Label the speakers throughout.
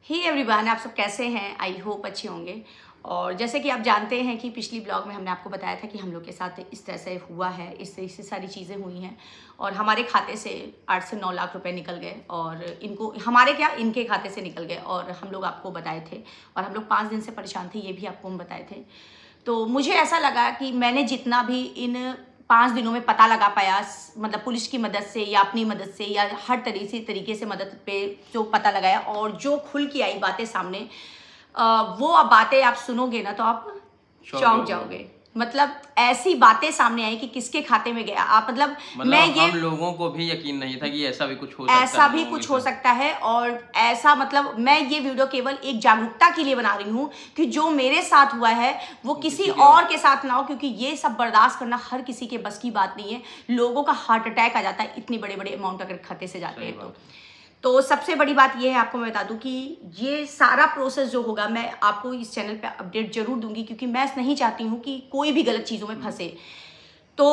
Speaker 1: Hey everyone, आप सब कैसे हैं? आई होप अच्छे होंगे। और जैसे कि आप जानते हैं कि पिछली ब्लॉग में हमने आपको बताया था कि हम लोग के साथ इस तरह से हुआ है, इससे सारी चीज़ें हुई हैं और हमारे खाते से 8 से 9 लाख रुपए निकल गए और इनके खाते से निकल गए और हम लोग आपको बताए थे और हम लोग 5 दिन से परेशान थे, ये भी आपको हम बताए थे। तो मुझे ऐसा लगा कि मैंने जितना भी इन 5 दिनों में पता लगा पाया, मतलब पुलिस की मदद से या अपनी मदद से या हर तरीके से मदद पे जो पता लगाया और जो खुल के आई बातें सामने, वो अब बातें आप सुनोगे ना तो आप चौंक जाओगे। मतलब ऐसी बातें सामने आई कि किसके खाते में गया। आप मतलब
Speaker 2: हम लोगों को भी यकीन नहीं था कि ऐसा भी कुछ हो सकता है। और ऐसा मतलब मैं ये वीडियो केवल एक जागरूकता के लिए बना रही हूँ कि जो मेरे साथ हुआ है वो किसी और के साथ ना हो, क्योंकि ये सब बर्दाश्त करना हर किसी के बस की बात नहीं है। लोगों का हार्ट अटैक आ जाता है इतने बड़े बड़े अमाउंट अगर खाते से जाते हैं तो सबसे बड़ी बात यह है, आपको मैं बता दूं कि ये सारा प्रोसेस जो होगा मैं आपको इस चैनल पे अपडेट जरूर दूंगी, क्योंकि मैं नहीं चाहती हूं कि कोई भी गलत चीज़ों में फंसे। तो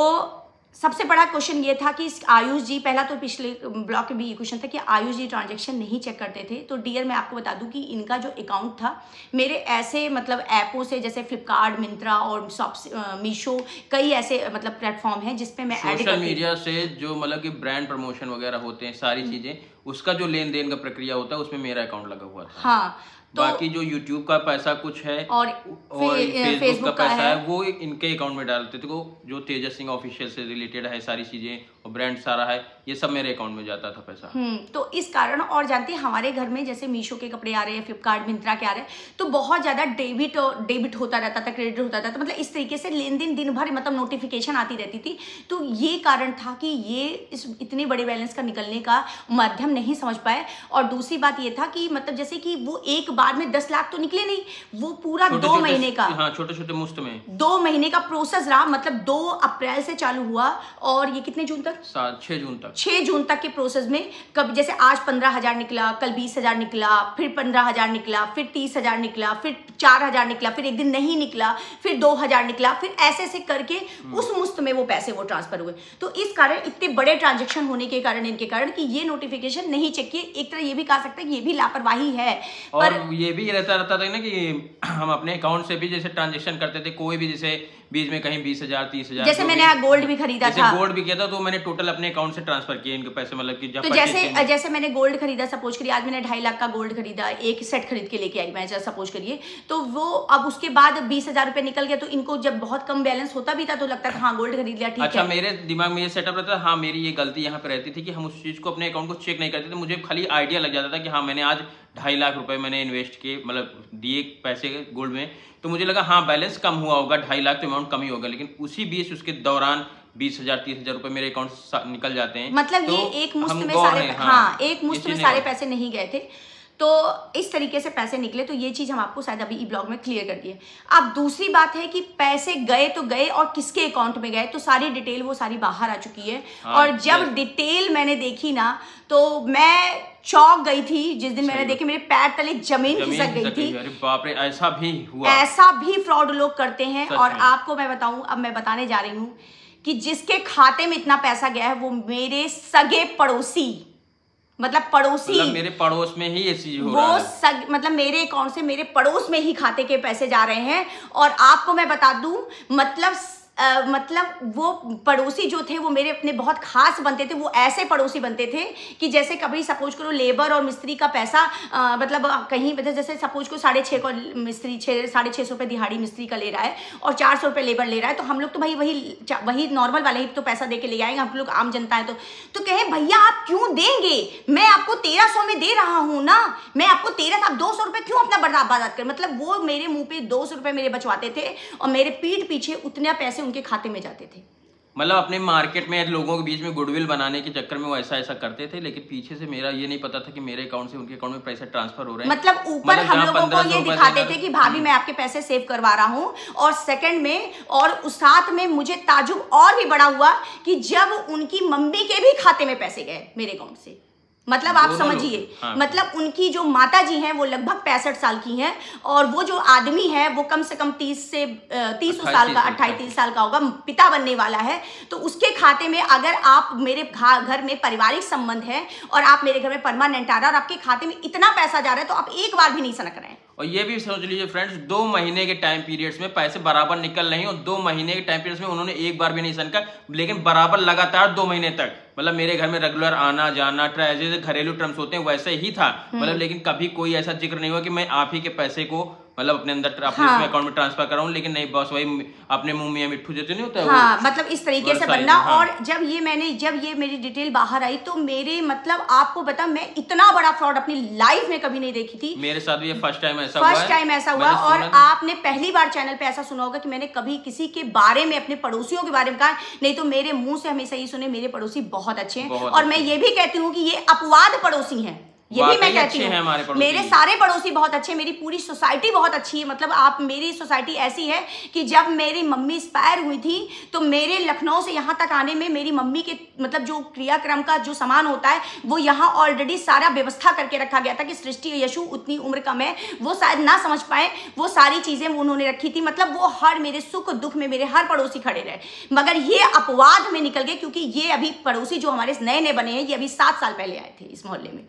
Speaker 2: सबसे बड़ा क्वेश्चन ये था कि आयुष जी, पहला तो पिछले ब्लॉग में भी ये क्वेश्चन था कि आयुष जी ट्रांजैक्शन नहीं चेक करते थे। तो डियर मैं आपको बता दूं कि इनका जो अकाउंट था मेरे ऐसे मतलब ऐपों से, जैसे फ्लिपकार्ट, मिंत्रा और मीशो, कई ऐसे मतलब प्लेटफॉर्म हैं जिसपे मैं सोशल मीडिया से जो मतलब कि ब्रांड प्रमोशन वगैरह होते हैं, सारी चीजें, उसका जो लेन देन का प्रक्रिया होता है उसमें मेरा अकाउंट लगा हुआ था।
Speaker 1: हाँ,
Speaker 2: तो बाकी जो YouTube का पैसा कुछ है और फेसबुक का पैसा है वो इनके अकाउंट में डालते थे। जो तेजस सिंह ऑफिशियल से रिलेटेड है सारी चीजें और ब्रांड सारा है, ये सब मेरे अकाउंट में जाता था पैसा।
Speaker 1: तो इस कारण, और जानते हैं हमारे घर में जैसे मीशो के कपड़े आ रहे हैं, फ्लिपकार्ट, मिंत्रा के आ रहे हैं, तो बहुत ज्यादा डेबिट होता रहता था, क्रेडिट होता था। तो मतलब इस तरीके से लेन देन दिन भर मतलब नोटिफिकेशन आती रहती थी। तो ये कारण था कि ये इस इतने बड़े बैलेंस का निकलने का माध्यम नहीं समझ पाए। और दूसरी बात ये था कि मतलब जैसे कि वो एक बार में 10 लाख तो निकले नहीं, वो पूरा 2 महीने का,
Speaker 2: छोटे छोटे मुश्त में
Speaker 1: 2 महीने का प्रोसेस रहा। मतलब 2 अप्रैल से चालू हुआ और ये कितने जून तक, 6 जून तक के प्रोसेस में कभी जैसे आज 15,000 निकला, कल 20,000 निकला, फिर 15,000 निकला, फिर 30,000 निकला, फिर 4,000 निकला, फिर एक दिन नहीं निकला, फिर 2,000 निकला, फिर ऐसे करके उस मुश्त में वो पैसे वो ट्रांसफर हुए। तो इस कारण इतने बड़े ट्रांजेक्शन होने के कारण, इनके कारण कि ये नोटिफिकेशन नहीं चेक किए, एक तरह ये भी कह सकते हैं कि ये भी लापरवाही है।
Speaker 2: और ये भी रहता था ना कि हम अपने अकाउंट से भी जैसे ट्रांजेक्शन करते थे, कोई भी जैसे बीच में कहीं 20,000 30,000,
Speaker 1: जैसे मैंने गोल्ड भी खरीदा था,
Speaker 2: गोल्ड भी किया था, तो मैंने टोटल अपने अकाउंट से ट्रांसफर किए इनके पैसे। मतलब कि
Speaker 1: तो जैसे मैंने गोल्ड खरीदा, सपोज करिए आज मैंने 2.5 लाख का गोल्ड खरीदा, एक सेट खरीद के लेके आई मैं, सपोज करिए, तो वो अब उसके बाद 20,000 रुपए निकल गया। तो इनको जब बहुत कम बैलेंस होता भी था तो लगता था हाँ गोल्ड खरीद लिया, ठीक है।
Speaker 2: अच्छा, मेरे दिमाग में ये सेटअप रहता था, हाँ मेरी ये गलती यहाँ पे रहती थी कि हम उस चीज को अपने अकाउंट को चेक नहीं करते थे। मुझे खाली आइडिया लग जाता था कि हाँ मैंने आज 2.5 लाख रुपए मैंने इन्वेस्ट किए, मतलब दिए पैसे गोल्ड में, तो मुझे लगा हाँ बैलेंस कम हुआ होगा, 2.5 लाख तो अमाउंट कम ही होगा। लेकिन उसी बीच उसके दौरान 20,000 30,000 रुपए मेरे अकाउंट से निकल जाते हैं।
Speaker 1: मतलब
Speaker 2: तो
Speaker 1: ये एक मुश्त में सारे, हाँ एक मुश्त में सारे पैसे नहीं गए थे। तो इस तरीके से पैसे निकले। तो ये चीज हम आपको शायद अभी ई ब्लॉग में क्लियर कर दिए। अब दूसरी बात है कि पैसे गए तो गए और किसके अकाउंट में गए, तो सारी डिटेल वो सारी बाहर आ चुकी है। और जब डिटेल मैंने देखी ना तो मैं चौंक गई थी। जिस दिन मैंने देखी मेरे पैर तले जमीन खिसक गई थी।
Speaker 2: अरे बाप रे, ऐसा भी हुआ,
Speaker 1: ऐसा भी फ्रॉड लोग करते हैं। और आपको मैं बताऊं, अब मैं बताने जा रही हूँ कि जिसके खाते में इतना पैसा गया है वो मेरे सगे पड़ोसी, मतलब
Speaker 2: मेरे पड़ोस में ही ये चीज हो रहा है।
Speaker 1: मतलब मेरे अकाउंट से मेरे पड़ोस में ही खाते के पैसे जा रहे हैं। और आपको मैं बता दूं मतलब वो पड़ोसी जो थे वो मेरे अपने बहुत खास बनते थे। वो ऐसे पड़ोसी बनते थे कि जैसे कभी सपोज करो लेबर और मिस्त्री का पैसा मतलब कहीं जैसे सपोज को 6.5 को मिस्त्री 650 रुपये दिहाड़ी मिस्त्री का ले रहा है और 400 रुपये लेबर ले रहा है, तो हम लोग तो भाई वही नॉर्मल वाले ही तो पैसा दे के ले आएंगे, हम लोग आम जनता है। तो कहे भैया आप क्यों देंगे, मैं आपको 1300 में दे रहा हूँ ना, मैं आपको 1300, आप 200 रुपये क्यों अपना बर्बाद कर। मतलब वो मेरे मुंह पे 200 रुपये मेरे बचवाते थे और मेरे पीठ पीछे उतने पैसे उनके खाते में जाते थे।
Speaker 2: मतलब अपने मार्केट में लोगों के बीच में गुडविल बनाने के चक्कर में वो ऐसा करते थे। लेकिन पीछे से मेरा ये नहीं पता था कि मेरे अकाउंट से उनके अकाउंट में पैसे ट्रांसफर हो रहे हैं।
Speaker 1: मतलब ऊपर हम लोगों को ये दिखाते थे कि भाभी मैं आपके पैसे सेव करवा रहा हूँ, और सेकंड में और उस साथ में मुझे ताजुब और भी बड़ा हुआ कि जब उनकी मम्मी के भी खाते में पैसे गए मेरे अकाउंट से। मतलब आप समझिए, मतलब उनकी जो माता जी हैं वो लगभग 65 साल की हैं और वो जो आदमी है वो कम से कम 30 साल का 28-30 साल का होगा, पिता बनने वाला है। तो उसके खाते में अगर आप मेरे घर में पारिवारिक संबंध है और आप मेरे घर में परमानेंट आ रहा है और आपके खाते में इतना पैसा जा रहा है तो आप एक बार भी नहीं सनक रहे हैं।
Speaker 2: और ये भी समझ लीजिए फ्रेंड्स, 2 महीने के टाइम पीरियड्स में पैसे बराबर निकल रहे हैं और 2 महीने के टाइम पीरियड्स में उन्होंने एक बार भी नहीं सनका, लेकिन बराबर लगातार 2 महीने तक, मतलब मेरे घर में रेगुलर आना जाना, जैसे घरेलू टर्म्स होते हैं वैसे ही था, मतलब लेकिन कभी कोई ऐसा जिक्र नहीं हुआ कि मैं आप ही के पैसे को मतलब अपने अंदर अपने अकाउंट में ट्रांसफर कराऊं, लेकिन नहीं बस वही अपने मुंह में मिट्ठू जैसे नहीं होता है।
Speaker 1: हाँ, मतलब इस तरीके से बनना। और जब ये मेरी डिटेल बाहर आई तो मेरे मतलब आपको बता, मैं इतना बड़ा फ्रॉड अपनी लाइफ में कभी नहीं देखी थी।
Speaker 2: मेरे साथ भी ये फर्स्ट टाइम ऐसा हुआ।
Speaker 1: और आपने पहली बार चैनल पे ऐसा सुना होगा कि मैंने कभी किसी के बारे में, अपने पड़ोसियों के बारे में कहा, नहीं तो मेरे मुंह से हमेशा ही सुने मेरे पड़ोसी बहुत अच्छे हैं। और मैं ये भी कहती हूँ कि ये अपवाद पड़ोसी हैं, ये भी मैं कहती हूँ। मेरे सारे पड़ोसी बहुत अच्छे, मेरी पूरी सोसाइटी बहुत अच्छी है। मतलब आप, मेरी सोसाइटी ऐसी है कि जब मेरी मम्मी एक्सपायर हुई थी तो मेरे लखनऊ से यहाँ तक आने में मेरी मम्मी के मतलब जो क्रियाक्रम का जो सामान होता है वो यहाँ ऑलरेडी सारा व्यवस्था करके रखा गया था कि सृष्टि और यशु उतनी उम्र कम है, वो शायद ना समझ पाए, वो सारी चीजें उन्होंने रखी थी। मतलब वो हर मेरे सुख दुख में मेरे हर पड़ोसी खड़े रहे। मगर ये अपवाद में निकल गए क्योंकि ये अभी पड़ोसी जो हमारे नए नए बने हैं ये अभी 7 साल पहले आए थे इस मोहल्ले में।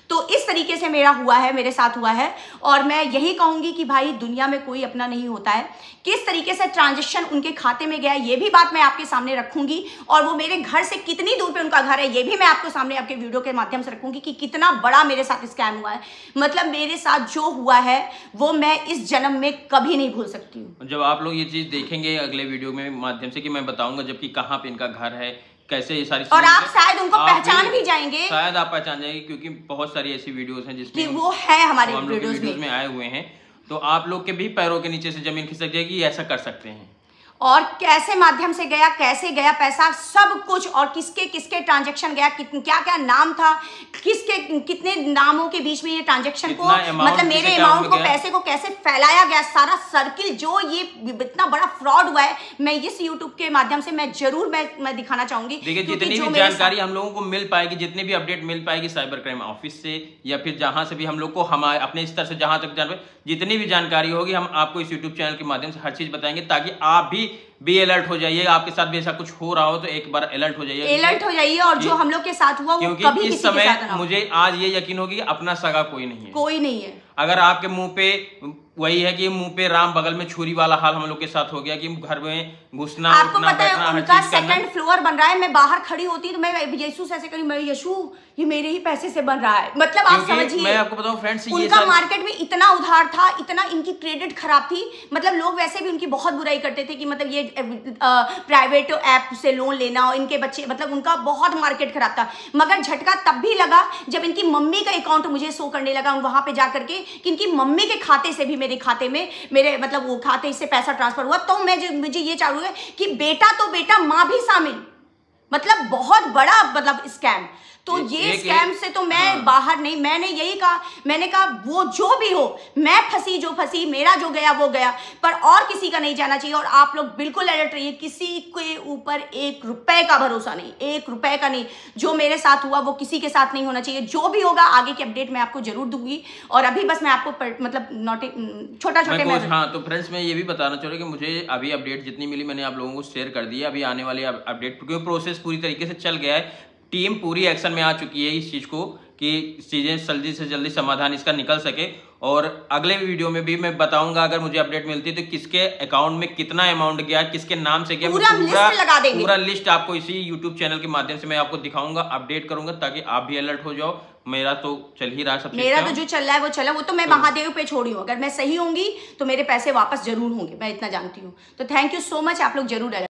Speaker 1: तो इस तरीके से मेरे साथ हुआ है। और मैं यही कहूंगी कि भाई दुनिया में कोई अपना नहीं होता है। किस तरीके से ट्रांजैक्शन उनके खाते में गया ये भी बात मैं आपके सामने रखूंगी, और वो मेरे घर से कितनी दूर पे उनका घर है ये भी मैं आपको सामने आपके वीडियो के माध्यम से रखूंगी कि कितना बड़ा मेरे साथ स्कैम हुआ है। मतलब मेरे साथ जो हुआ है वो मैं इस जन्म में कभी नहीं भूल सकती हूँ।
Speaker 2: जब आप लोग ये चीज देखेंगे अगले वीडियो में माध्यम से कि मैं बताऊंगा जबकि कहाँ पे इनका घर है, कैसे ये सारी,
Speaker 1: और आप शायद उनको पहचान भी जाएंगे,
Speaker 2: शायद आप पहचान जाएंगे क्योंकि बहुत सारी ऐसी वीडियोस हैं जिसमें
Speaker 1: वो है हमारे वीडियोस
Speaker 2: में आए हुए हैं। तो आप लोग के भी पैरों के नीचे से जमीन खिसक जाएगी, ऐसा कर सकते हैं।
Speaker 1: और कैसे माध्यम से गया, कैसे गया पैसा, सब कुछ, और किसके किसके ट्रांजैक्शन गया, क्या क्या नाम था, किसके कितने नामों के बीच में ये ट्रांजैक्शन को, मतलब मेरे अमाउंट को, पैसे को कैसे फैलाया गया, सारा सर्किल जो ये इतना बड़ा फ्रॉड हुआ है, मैं इस यूट्यूब के माध्यम से मैं जरूर मैं दिखाना चाहूंगी।
Speaker 2: देखिए जितनी भी जानकारी हम लोगों को मिल पाएगी, जितनी भी अपडेट मिल पाएगी साइबर क्राइम ऑफिस से या फिर जहां से भी हम लोग को हमारे अपने स्तर से जहां तक जान, जितनी भी जानकारी होगी हम आपको इस यूट्यूब चैनल के माध्यम से हर चीज बताएंगे ताकि आप भी अलर्ट हो जाइए। आपके साथ भी ऐसा कुछ हो रहा हो तो एक बार अलर्ट हो जाइए,
Speaker 1: और जो हम लोग के साथ हुआ वो कभी
Speaker 2: इस समय मुझे आज ये यकीन होगी अपना सगा कोई नहीं है। अगर आपके मुंह पे वही है कि मुंह पे राम बगल में छुरी वाला हाल हम लोग के साथ हो गया कि घर में घुसना,
Speaker 1: आपको पता है उनका सेकंड फ्लोर बन रहा है, मैं बाहर खड़ी होती तो मैं यशु से ऐसे करी, मैं यशु ये मेरे ही पैसे से बन रहा है। मतलब आप समझिए,
Speaker 2: मैं आपको बताऊं फ्रेंड्स,
Speaker 1: उनका मार्केट में इतना उधार था, इतना इनकी क्रेडिट खराब थी, मतलब लोग वैसे भी उनकी बहुत बुराई करते थे कि मतलब ये प्राइवेट ऐप से लोन लेना और इनके बच्चे, मतलब उनका बहुत मार्केट खराब था। मगर झटका तब भी लगा जब इनकी मम्मी का अकाउंट मुझे शो करने लगा वहां पे जाकर के कि इनकी मम्मी के खाते से भी मेरे खाते में, मेरे मतलब वो खाते से पैसा ट्रांसफर हुआ। तो मुझे ये चालू है कि बेटा तो बेटा माँ भी शामिल, मतलब बहुत बड़ा मतलब स्कैम। तो ये स्कैम से तो मैं बाहर नहीं, मैंने यही कहा, मैंने कहा वो जो भी हो, मैं फंसी जो फंसी, मेरा जो गया वो गया, पर और किसी का नहीं जाना चाहिए। और आप लोग बिल्कुल अलर्ट रहिए, किसी के ऊपर 1 रुपए का भरोसा नहीं, 1 रुपए का नहीं। जो मेरे साथ हुआ वो किसी के साथ नहीं होना चाहिए। जो भी होगा आगे की अपडेट मैं आपको जरूर दूंगी। और अभी बस मैं आपको मतलब छोटे
Speaker 2: हाँ, तो फ्रेंड्स मैं ये भी बताना चाह रहा हूँ कि मुझे अभी अपडेट जितनी मिली मैंने आप लोगों को शेयर कर दी है। अभी आने वाली अपडेट क्योंकि प्रोसेस पूरी तरीके से चल गया है, टीम पूरी एक्शन में आ चुकी है इस चीज को कि चीजें जल्दी से जल्दी समाधान इसका निकल सके। और अगले वीडियो में भी मैं बताऊंगा अगर मुझे अपडेट मिलती है तो किसके अकाउंट में कितना अमाउंट गया, किसके नाम से गया, पूरा लिस्ट आपको इसी यूट्यूब चैनल के माध्यम से मैं आपको दिखाऊंगा, अपडेट करूंगा ताकि आप भी अलर्ट हो जाओ। मेरा तो चल ही रहा, सबसे
Speaker 1: मेरा तो जो चल रहा है वो चला, वो तो मैं महादेव पे छोड़ी हूँ। अगर मैं सही होंगी तो मेरे पैसे वापस जरूर होंगे, मैं इतना जानती हूँ। तो थैंक यू सो मच, आप लोग जरूर